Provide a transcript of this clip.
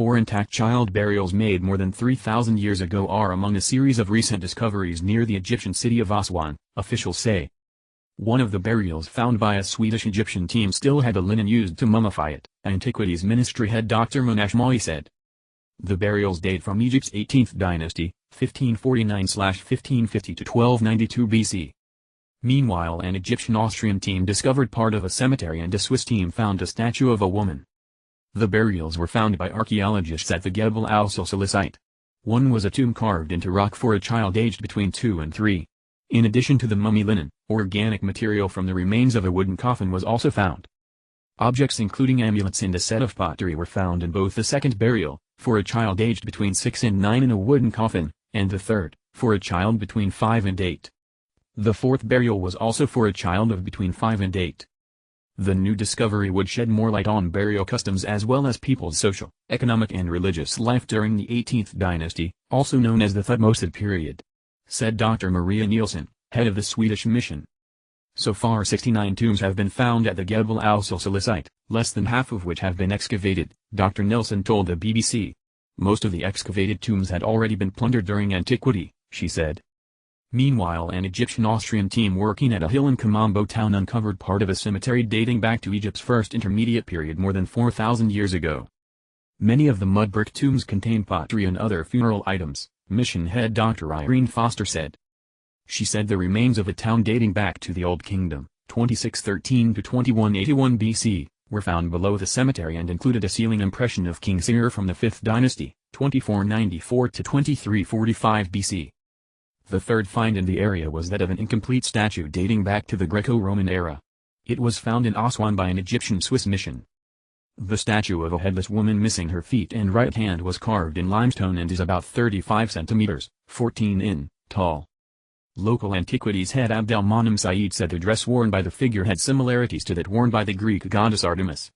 4 intact child burials made more than 3,000 years ago are among a series of recent discoveries near the Egyptian city of Aswan, officials say. One of the burials found by a Swedish-Egyptian team still had the linen used to mummify it, Antiquities Ministry head Dr. Monash Mawi said. The burials date from Egypt's 18th dynasty, 1549–1550 to 1292 BC. Meanwhile, an Egyptian-Austrian team discovered part of a cemetery and a Swiss team found a statue of a woman. The burials were found by archaeologists at the Gebel al-Silsila site. One was a tomb carved into rock for a child aged between 2 and 3. In addition to the mummy linen, organic material from the remains of a wooden coffin was also found. Objects including amulets and a set of pottery were found in both the second burial, for a child aged between 6 and 9 in a wooden coffin, and the third, for a child between 5 and 8. The fourth burial was also for a child of between 5 and 8. The new discovery would shed more light on burial customs as well as people's social, economic and religious life during the 18th dynasty, also known as the Thutmose period, said Dr. Maria Nielsen, head of the Swedish mission. So far 69 tombs have been found at the Gebel al-Silsila site, less than half of which have been excavated, Dr. Nielsen told the BBC. Most of the excavated tombs had already been plundered during antiquity, she said. Meanwhile, an Egyptian-Austrian team working at a hill in Kamambo town uncovered part of a cemetery dating back to Egypt's first intermediate period more than 4,000 years ago. Many of the mud brick tombs contain pottery and other funeral items, mission head Dr. Irene Foster said. She said the remains of a town dating back to the Old Kingdom, 2613 to 2181 BC, were found below the cemetery and included a ceiling impression of King Seir from the 5th dynasty, 2494 to 2345 BC. The third find in the area was that of an incomplete statue dating back to the Greco-Roman era. It was found in Aswan by an Egyptian-Swiss mission. The statue of a headless woman missing her feet and right hand was carved in limestone and is about 35 centimeters, 14 in, tall. Local antiquities head Abdelmonem Said said the dress worn by the figure had similarities to that worn by the Greek goddess Artemis.